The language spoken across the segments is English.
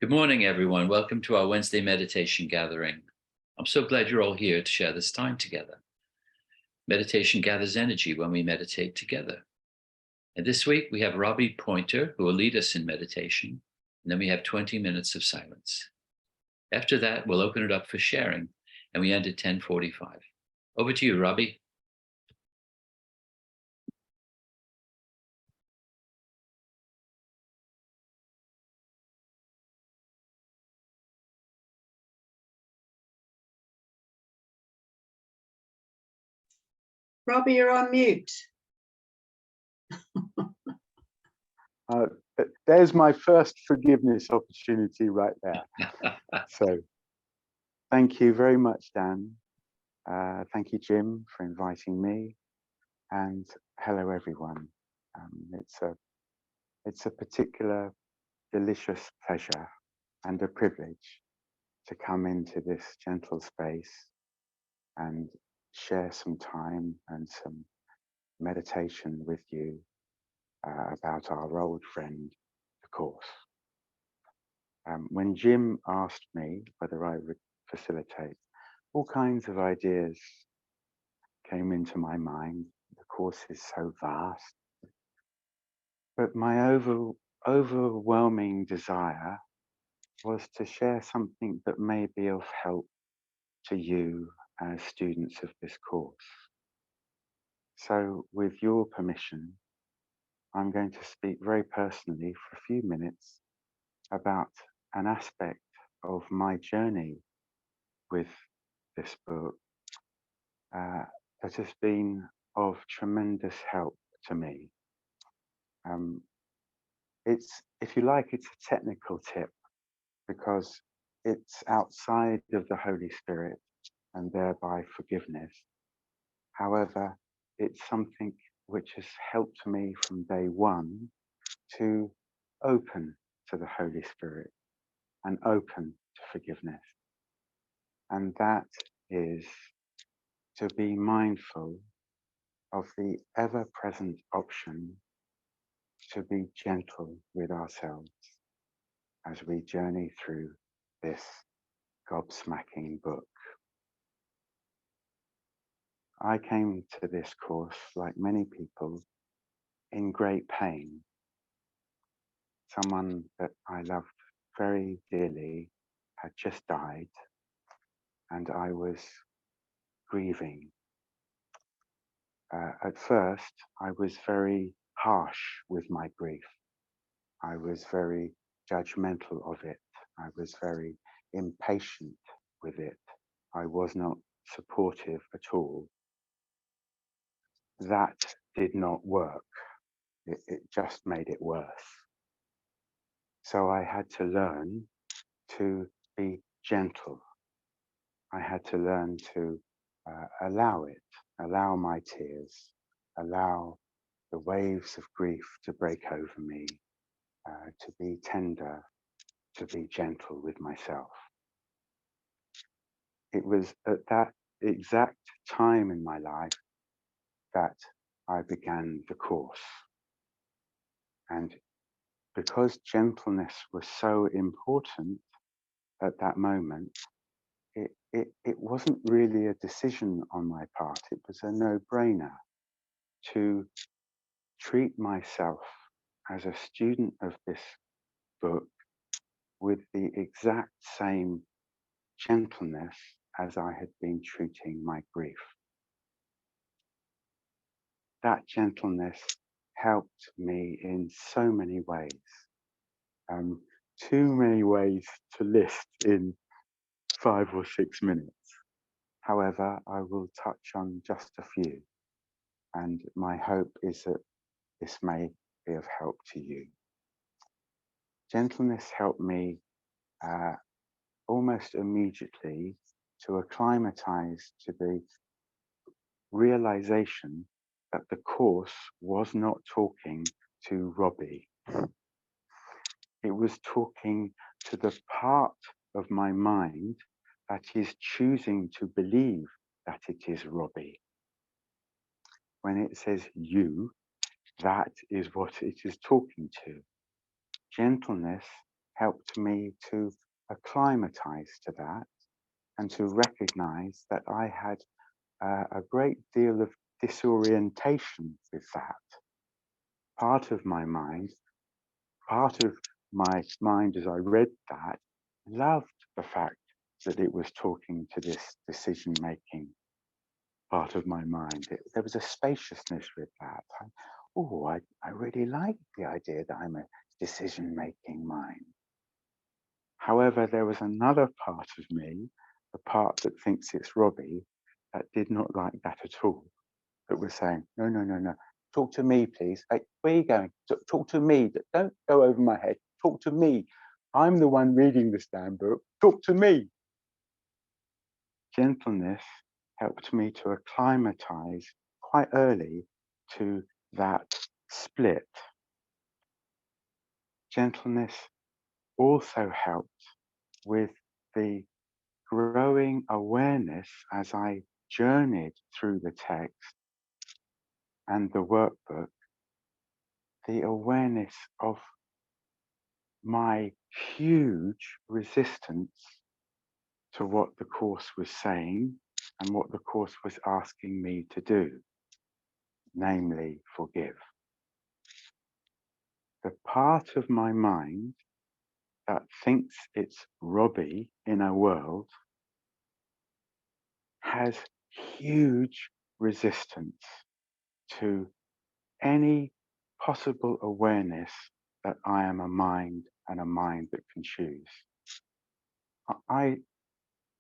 Good morning, everyone. Welcome to our Wednesday meditation gathering. I'm so glad you're all here to share this time together. Meditation gathers energy when we meditate together. And this week we have Robbie Pointer, who will lead us in meditation. And then we have 20 minutes of silence. After that, we'll open it up for sharing, and we end at 10:45. Over to you, Robbie. Robbie, you're on mute. There's my first forgiveness opportunity right there. So thank you very much, Dan. Thank you, Jim, for inviting me. And hello, everyone. It's a particular delicious pleasure and a privilege to come into this gentle space and share some time and some meditation with you about our old friend, the Course. When Jim asked me whether I would facilitate, all kinds of ideas came into my mind. The Course is so vast, but my overwhelming desire was to share something that may be of help to you as students of this course. So with your permission, I'm going to speak very personally for a few minutes about an aspect of my journey with this book that has been of tremendous help to me. If you like, it's a technical tip because it's outside of the Holy Spirit and thereby forgiveness. However, it's something which has helped me from day one to open to the Holy Spirit and open to forgiveness. And that is to be mindful of the ever-present option to be gentle with ourselves as we journey through this gobsmacking book. I came to this course, like many people, in great pain. Someone that I loved very dearly had just died, and I was grieving. At first, I was very harsh with my grief. I was very judgmental of it. I was very impatient with it. I was not supportive at all. That did not work. It just made it worse. So I had to learn to be gentle. I had to learn to allow my tears, allow the waves of grief to break over me, to be tender, to be gentle with myself. It was at that exact time in my life that I began the course. And because gentleness was so important at that moment, it wasn't really a decision on my part. It was a no-brainer to treat myself as a student of this book with the exact same gentleness as I had been treating my grief. That gentleness helped me in so many ways. Too many ways to list in 5 or 6 minutes. However, I will touch on just a few, and my hope is that this may be of help to you. Gentleness helped me almost immediately to acclimatize to the realization that the course was not talking to Robbie. It was talking to the part of my mind that is choosing to believe that it is Robbie. When it says you, that is what it is talking to. Gentleness helped me to acclimatize to that and to recognize that I had a great deal of disorientation with that. Part of my mind as I read that loved the fact that it was talking to this decision making part of my mind. There was a spaciousness with that. I really like the idea that I'm a decision making mind. However, there was another part of me, the part that thinks it's Robbie, that did not like that at all. That was saying, no, no, no, no. Talk to me, please. Hey, where are you going? Talk to me. Don't go over my head. Talk to me. I'm the one reading this damn book. Talk to me. Gentleness helped me to acclimatize quite early to that split. Gentleness also helped with the growing awareness as I journeyed through the text and the workbook, the awareness of my huge resistance to what the Course was saying and what the Course was asking me to do, namely forgive. The part of my mind that thinks it's Robbie in a world has huge resistance to any possible awareness that I am a mind and a mind that can choose.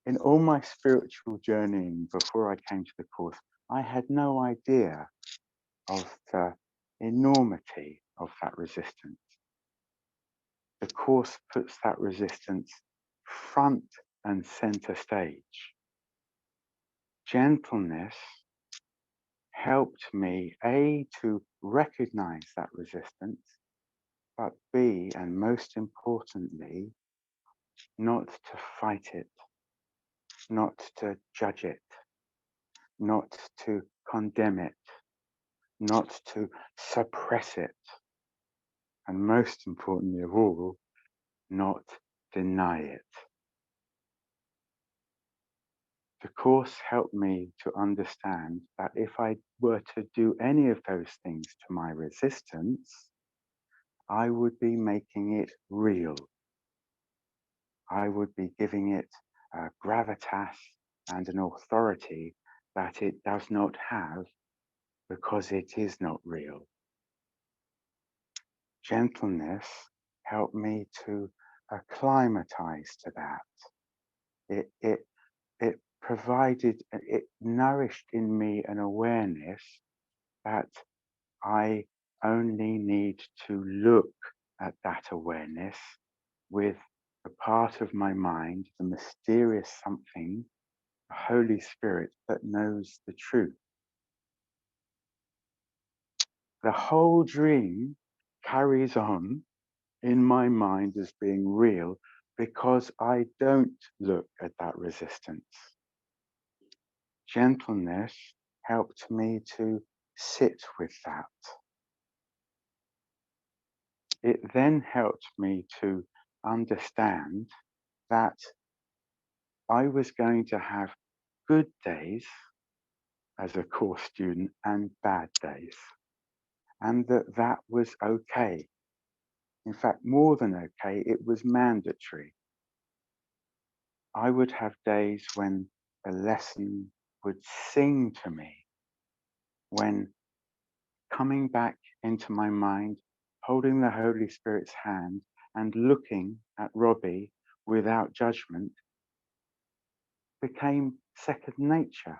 In all my spiritual journeying before I came to the Course, I had no idea of the enormity of that resistance. The Course puts that resistance front and center stage. Gentleness helped me, A, to recognize that resistance, but B, and most importantly, not to fight it, not to judge it, not to condemn it, not to suppress it, and most importantly of all, not deny it. The Course helped me to understand that if I were to do any of those things to my resistance, I would be making it real. I would be giving it gravitas and an authority that it does not have because it is not real. Gentleness helped me to acclimatize to that. It provided, it nourished in me an awareness that I only need to look at that awareness with the part of my mind, the mysterious something, the Holy Spirit that knows the truth. The whole dream carries on in my mind as being real because I don't look at that resistance. Gentleness helped me to sit with that. It then helped me to understand that I was going to have good days as a Course student and bad days, and that was okay. In fact, more than okay, it was mandatory. I would have days when a lesson would sing to me, when coming back into my mind, holding the Holy Spirit's hand and looking at Robbie without judgment became second nature,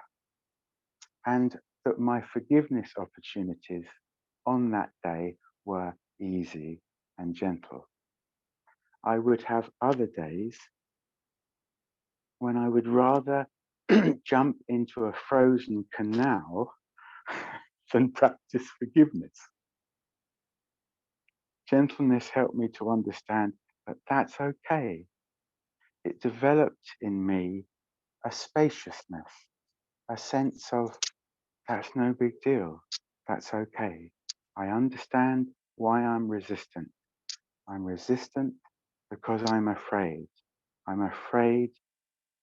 and that my forgiveness opportunities on that day were easy and gentle. I would have other days when I would rather jump into a frozen canal than practice forgiveness. Gentleness helped me to understand that that's okay. It developed in me a spaciousness, a sense of that's no big deal, that's okay. I understand why I'm resistant. I'm resistant because I'm afraid. I'm afraid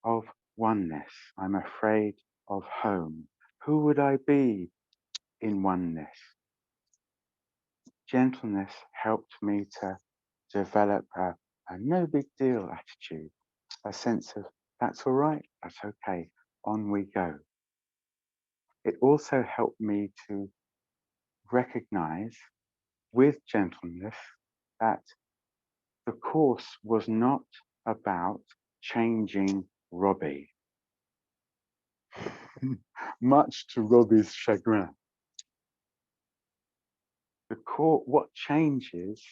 of oneness. I'm afraid of home. Who would I be in oneness? Gentleness helped me to develop a no big deal attitude, a sense of that's all right, that's okay, on we go. It also helped me to recognize with gentleness that the course was not about changing Robbie, much to Robbie's chagrin. What changes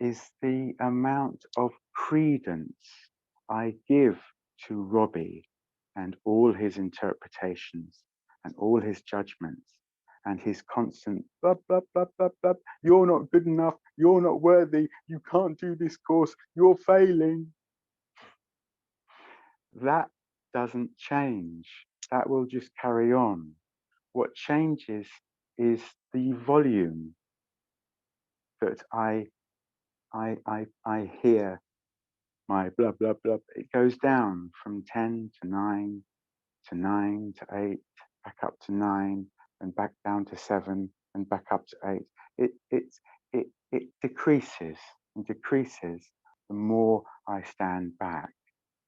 is the amount of credence I give to Robbie and all his interpretations and all his judgments and his constant blah, blah, blah, blah, blah. You're not good enough. You're not worthy. You can't do this course. You're failing. That doesn't change. That will just carry on. What changes is the volume that I hear my blah, blah, blah. It goes down from 10 to 9 to 9 to 8, back up to 9, and back down to 7, and back up to 8. It decreases and decreases the more I stand back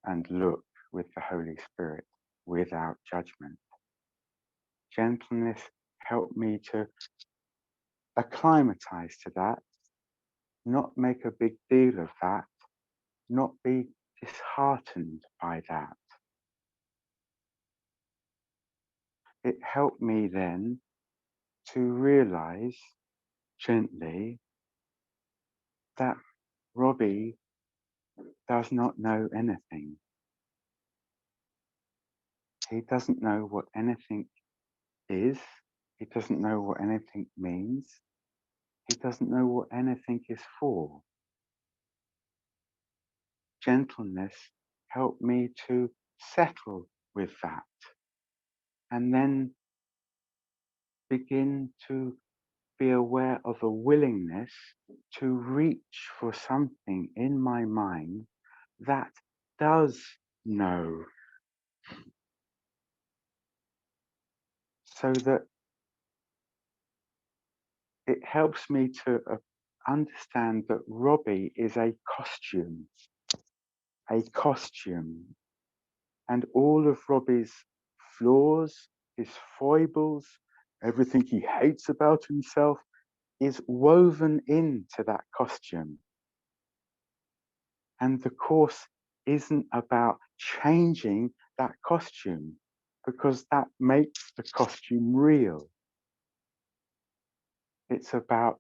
and look with the Holy Spirit without judgment. Gentleness helped me to acclimatize to that, not make a big deal of that, not be disheartened by that. It helped me then to realize gently that Robbie does not know anything. He doesn't know what anything is. He doesn't know what anything means. He doesn't know what anything is for. Gentleness helped me to settle with that and then begin to be aware of a willingness to reach for something in my mind that does know, so that it helps me to understand that Robbie is a costume, and all of Robbie's flaws, his foibles, everything he hates about himself is woven into that costume. And the course isn't about changing that costume, because that makes the costume real. It's about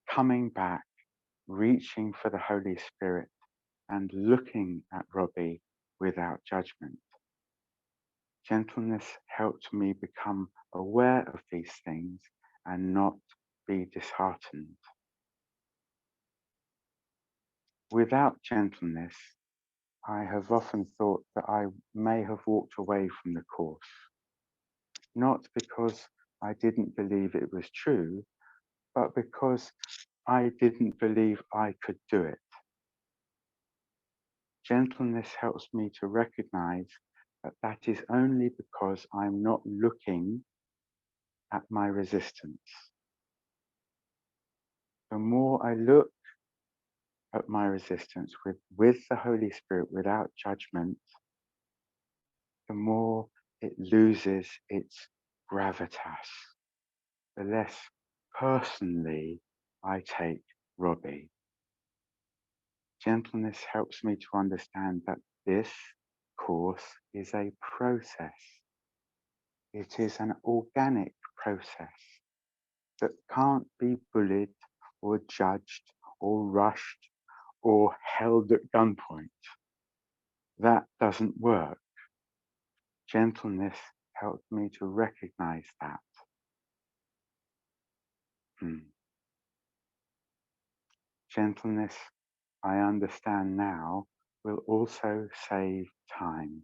coming back, reaching for the Holy Spirit, and looking at Robbie without judgment. Gentleness helped me become aware of these things and not be disheartened. Without gentleness, I have often thought that I may have walked away from the course, not because I didn't believe it was true, but because I didn't believe I could do it. Gentleness helps me to recognize that that is only because I'm not looking at my resistance. The more I look at my resistance with the Holy Spirit without judgment, the more it loses its gravitas, the less personally I take Robbie. Gentleness helps me to understand that this course is a process. It is an organic process that can't be bullied or judged or rushed or held at gunpoint. That doesn't work. Gentleness helped me to recognize that. Gentleness, I understand now, will also save time.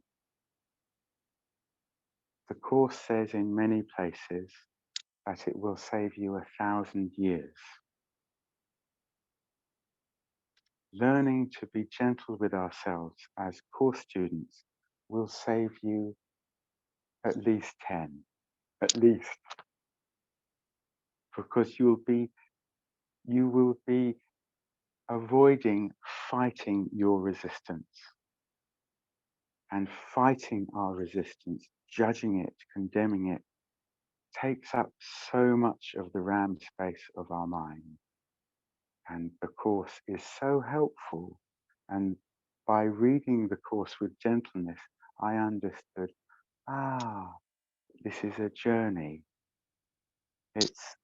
The Course says in many places that it will save you 1,000 years. learning to be gentle with ourselves as course students will save you at least 10, at least, because you will be avoiding fighting your resistance. And fighting our resistance, judging it, condemning it, takes up so much of the RAM space of our mind. And the course is so helpful. And by reading the course with gentleness, I understood, this is a journey. It's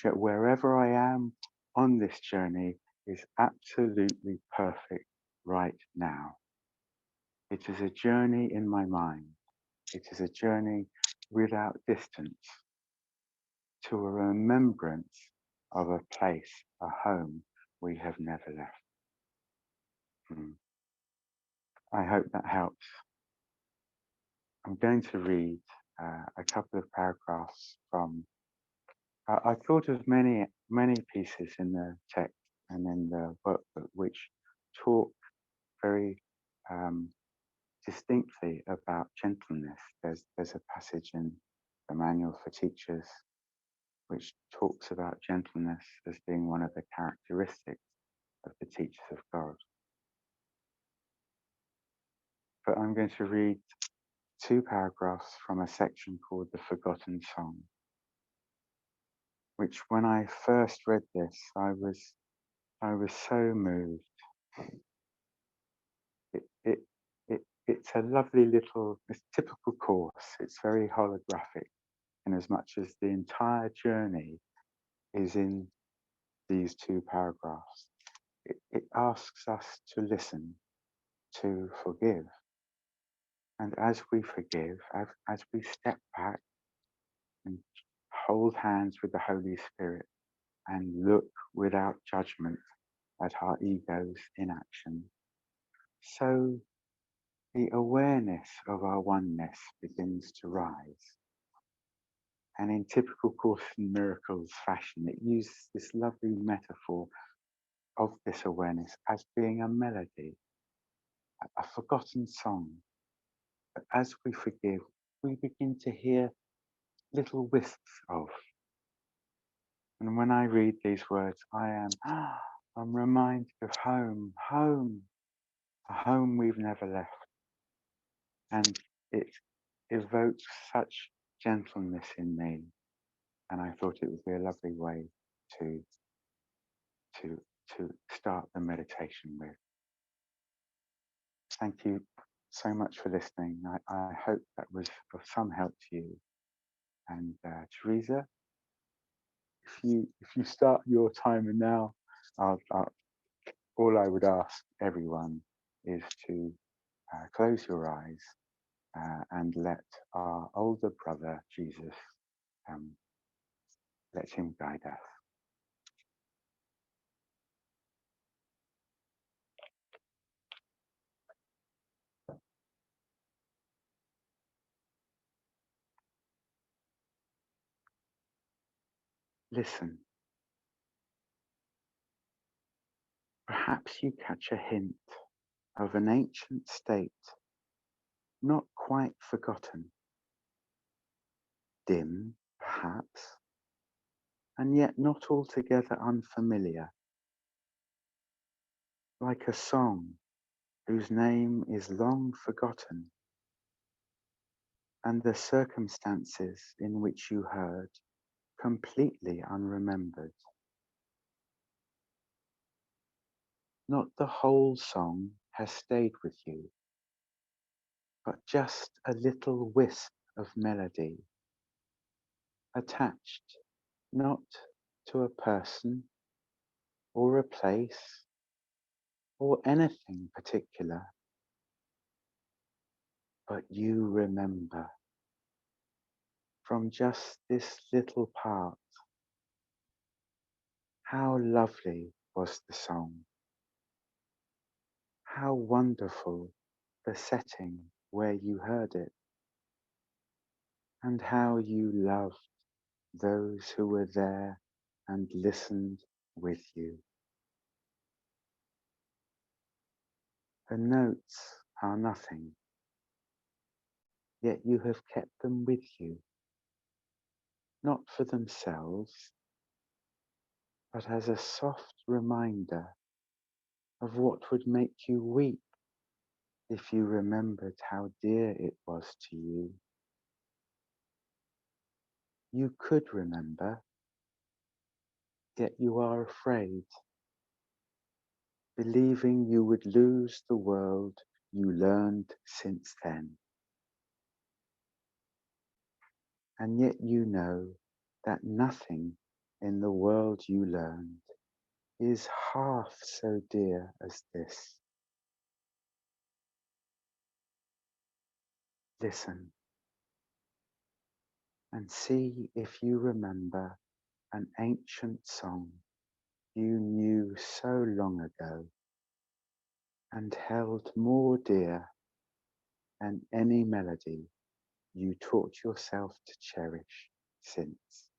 wherever I am on this journey is absolutely perfect right now. It is a journey in my mind. It is a journey without distance to a remembrance of a place, a home we have never left. I hope that helps. I'm going to read a couple of paragraphs from. I thought of many pieces in the text and in the workbook which talk very distinctly about gentleness. There's a passage in the Manual for Teachers which talks about gentleness as being one of the characteristics of the teachers of God. But I'm going to read 2 paragraphs from a section called The Forgotten Song, which when I first read this, I was so moved. It's a lovely little, it's typical course. It's very holographic in as much as the entire journey is in these 2 paragraphs. It asks us to listen, to forgive. And as we forgive, as we step back and hold hands with the Holy Spirit and look without judgment at our egos in action, so the awareness of our oneness begins to rise. And in typical Course in Miracles fashion, it uses this lovely metaphor of this awareness as being a melody, a forgotten song. But as we forgive, we begin to hear little wisps of. And when I read these words, I'm reminded of home, a home we've never left. And it evokes such gentleness in me. And I thought it would be a lovely way to start the meditation with. Thank you so much for listening. I hope that was of some help to you. And Teresa, if you start your timer now, all I would ask everyone is to close your eyes and let our older brother Jesus, let him guide us. Listen. Perhaps you catch a hint of an ancient state, not quite forgotten, dim, perhaps, and yet not altogether unfamiliar, like a song whose name is long forgotten, and the circumstances in which you heard completely unremembered. Not the whole song has stayed with you, but just a little wisp of melody, attached not to a person or a place or anything particular, but you remember from just this little part. How lovely was the song. How wonderful the setting where you heard it, and how you loved those who were there and listened with you. The notes are nothing, yet you have kept them with you, not for themselves, but as a soft reminder of what would make you weep if you remembered how dear it was to you. You could remember, yet you are afraid, believing you would lose the world you learned since then. And yet you know that nothing in the world you learned is half so dear as this. Listen and see if you remember an ancient song you knew so long ago and held more dear than any melody you taught yourself to cherish since.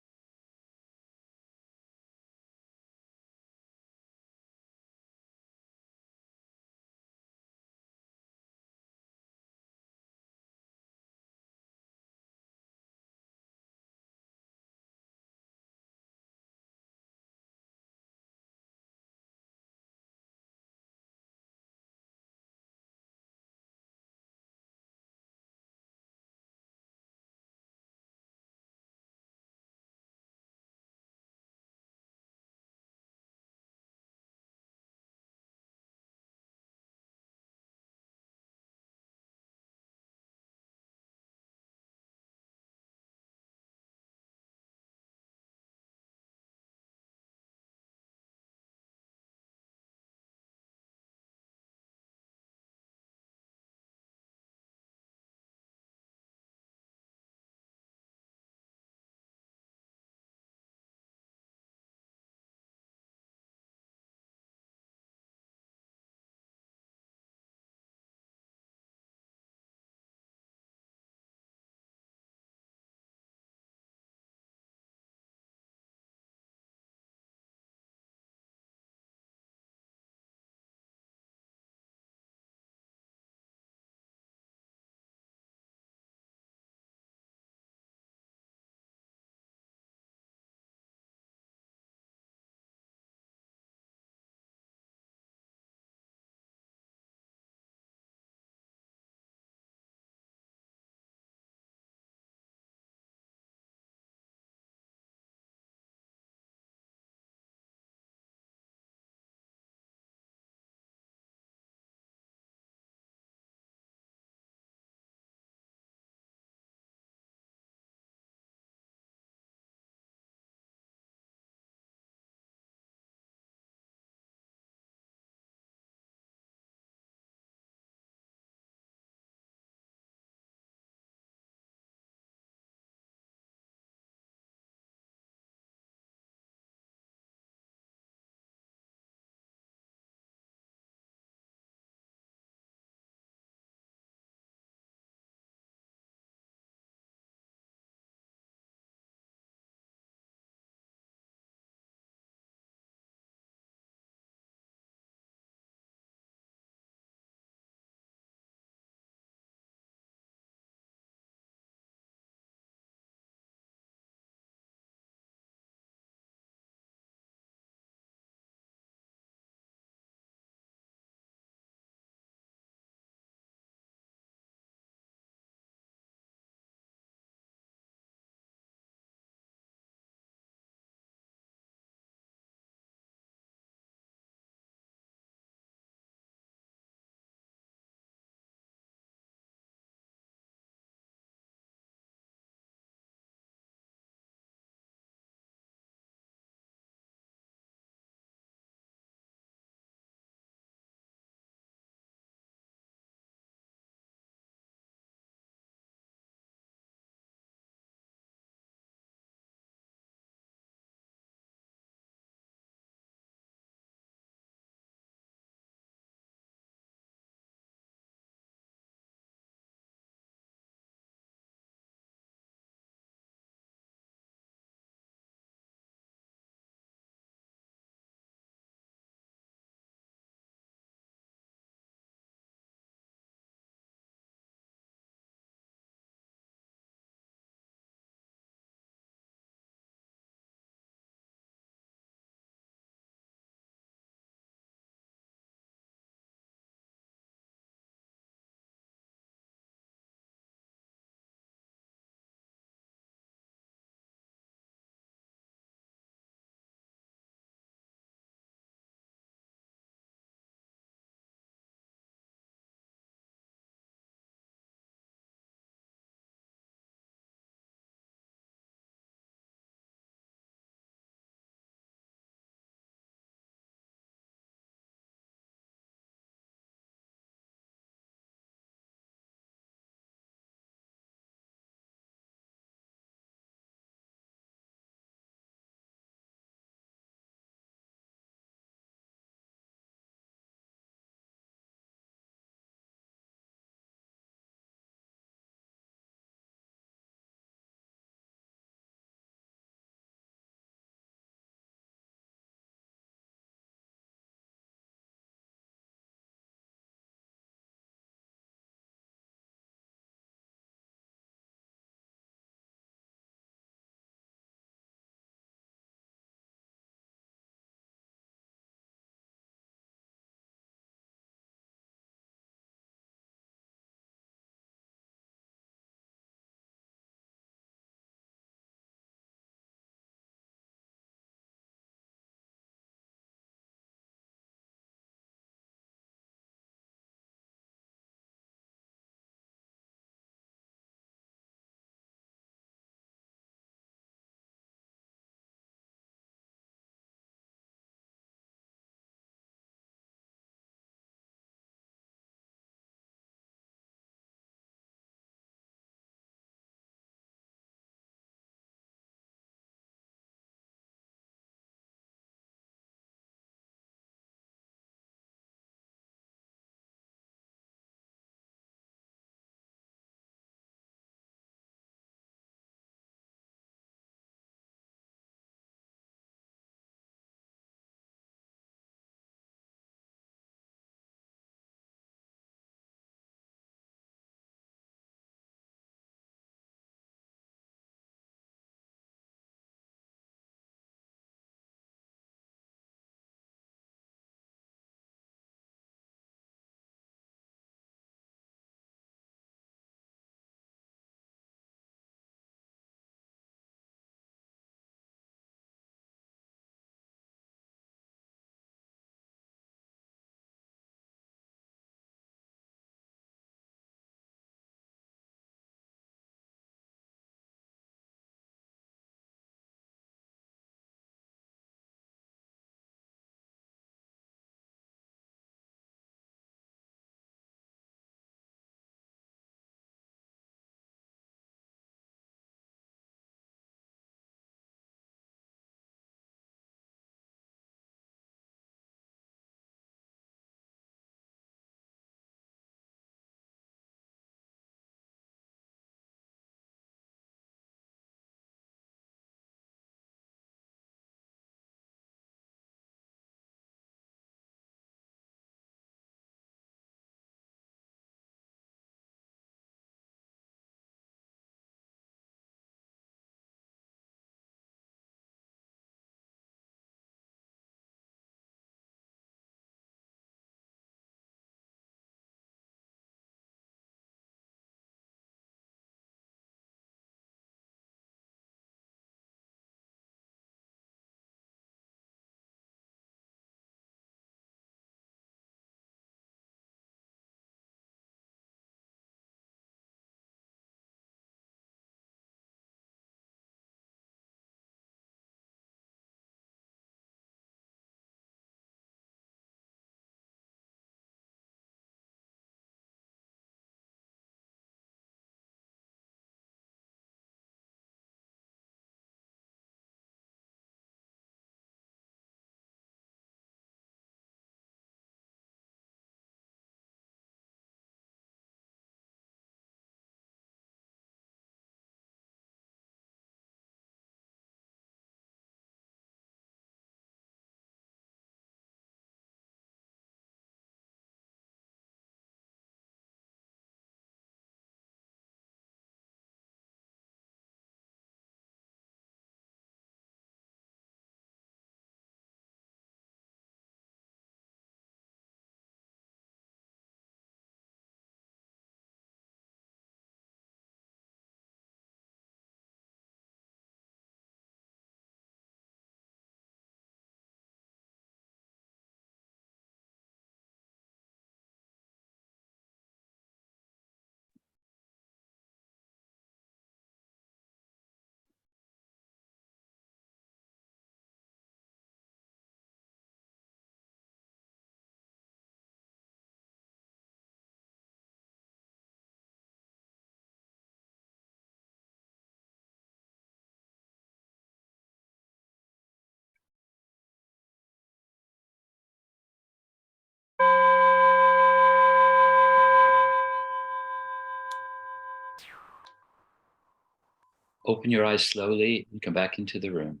Open your eyes slowly and come back into the room.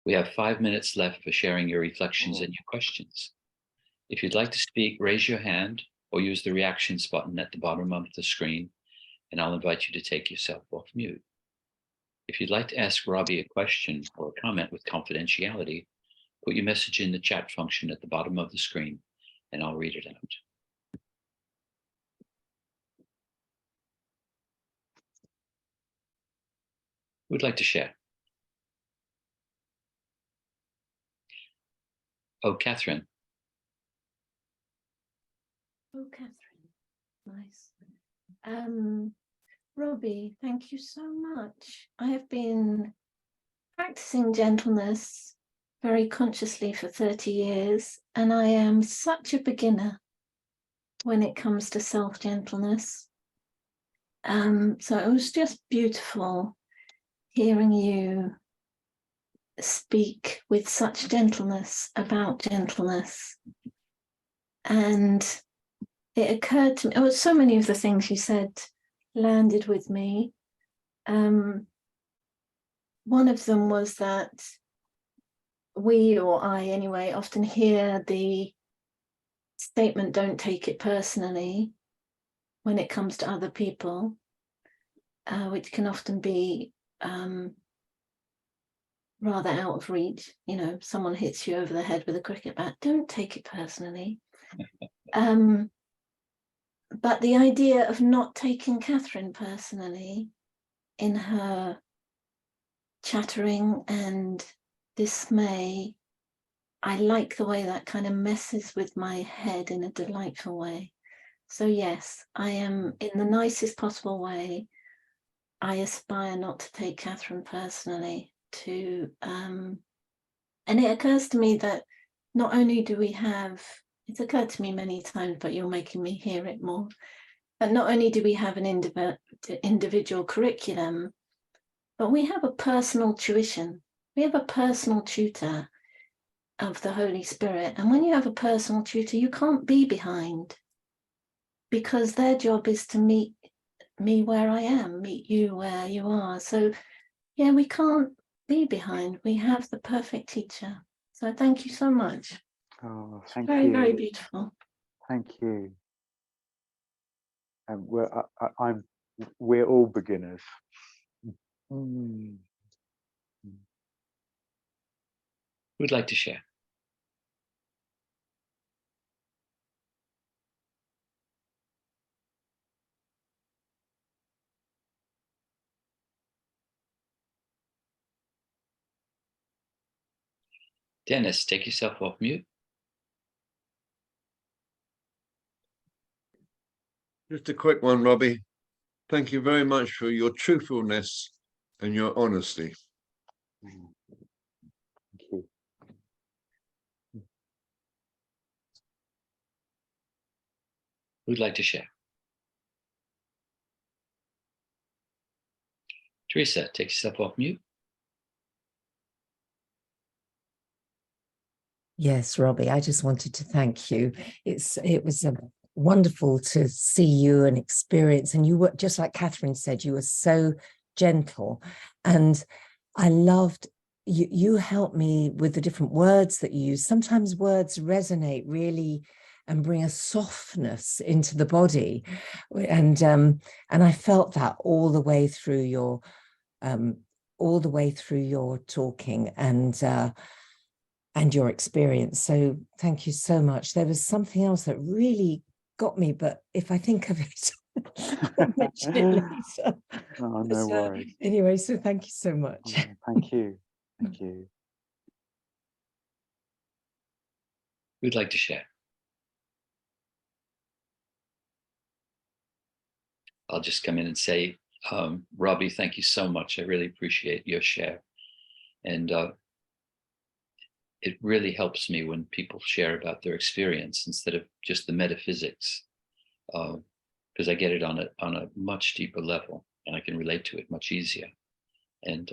We have 5 minutes left for sharing your reflections and your questions. If you'd like to speak, raise your hand or use the reactions button at the bottom of the screen, and I'll invite you to take yourself off mute. If you'd like to ask Robbie a question or a comment with confidentiality, put your message in the chat function at the bottom of the screen, and I'll read it out. Who'd like to share? Oh, Catherine. Oh, Catherine, nice. Robbie, thank you so much. I have been practicing gentleness very consciously for 30 years, and I am such a beginner when it comes to self-gentleness. So it was just beautiful hearing you speak with such gentleness about gentleness. And it occurred to me, oh, so many of the things you said landed with me. One of them was that we, or I anyway, often hear the statement, don't take it personally, when it comes to other people, which can often be rather out of reach. You know, someone hits you over the head with a cricket bat, don't take it personally. But the idea of not taking Catherine personally in her chattering and dismay, I like the way that kind of messes with my head in a delightful way. So yes, I am, in the nicest possible way, I aspire not to take Catherine personally, and it occurs to me that not only do we have, it's occurred to me many times, but you're making me hear it more, but not only do we have an individual curriculum, but we have a personal tuition. We have a personal tutor of the Holy Spirit. And when you have a personal tutor, you can't be behind, because their job is to meet me where I am, meet you where you are. So yeah, we can't be behind. We have the perfect teacher. So thank you so much. Oh, thank Very, you. very beautiful. Thank you. And we're all beginners. Mm. Who'd like to share? Dennis, take yourself off mute. Just a quick one, Robbie. Thank you very much for your truthfulness and your honesty. Thank you. Who'd like to share? Teresa, take yourself off mute. Yes, Robbie, I just wanted to thank you. It was wonderful to see you and experience, and you were, just like Catherine said, you were so gentle, and I loved you. You helped me with the different words that you use. Sometimes words resonate really and bring a softness into the body, and I felt that all the way through your talking and your experience. So thank you so much. There was something else that really got me, but if I think of it, I'll mention it later. Oh, no worries. Anyway, so thank you so much. Oh, thank you. Thank you. Who'd like to share? I'll just come in and say, Robbie, thank you so much. I really appreciate your share. And it really helps me when people share about their experience instead of just the metaphysics, because I get it on a much deeper level, and I can relate to it much easier. And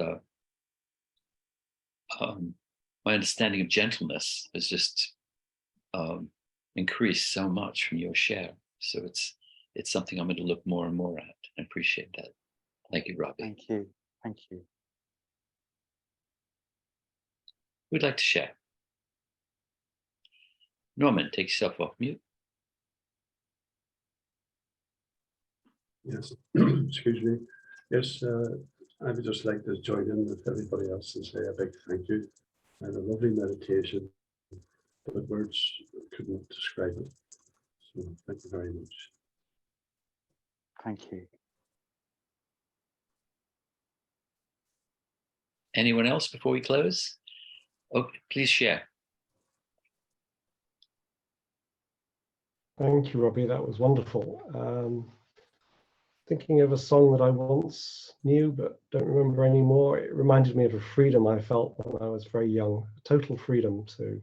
my understanding of gentleness has just increased so much from your share. So it's something I'm going to look more and more at. I appreciate that. Thank you, Robbie. Thank you. Thank you. Who'd like to share? Norman, take yourself off mute. Yes, excuse me. Yes, I would just like to join in with everybody else and say a big thank you. I had a lovely meditation, but words couldn't describe it. So thank you very much. Thank you. Anyone else before we close? Okay, please share. Thank you, Robbie. That was wonderful. Thinking of a song that I once knew but don't remember anymore. It reminded me of a freedom I felt when I was very young, a total freedom to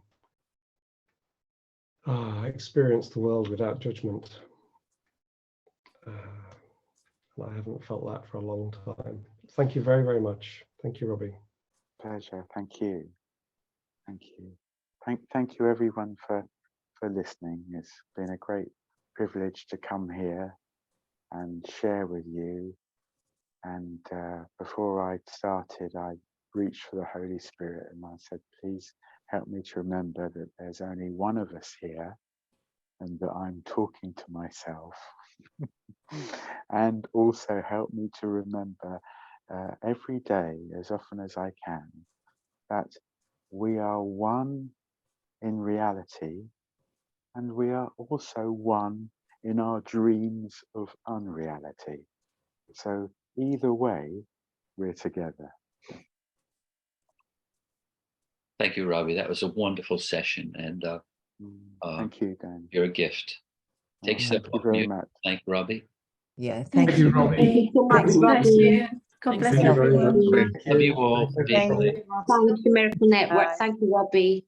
experience the world without judgment. And I haven't felt that for a long time. Thank you very, very much. Thank you, Robbie. Pleasure. Thank you. Thank you. Thank you everyone for listening. It's been a great privilege to come here and share with you. And before I started, I reached for the Holy Spirit and I said, please help me to remember that there's only one of us here and that I'm talking to myself. And also help me to remember every day, as often as I can, that we are one in reality and we are also one in our dreams of unreality. So either way, we're together. Thank you, Robbie. That was a wonderful session, and Thank you, Dan. you're a gift. Take yourself Thank you off very mute. much. Thank you, Robbie. Yeah, Thank thank you, you, Robbie. Robbie. Thank you so much, Thanks, bless Robbie. you. God Thank bless Thank you very much. everyone. Robbie. Love you all. Thank you. Be Thank you, Miracle Network. Bye. Thank you, Robbie.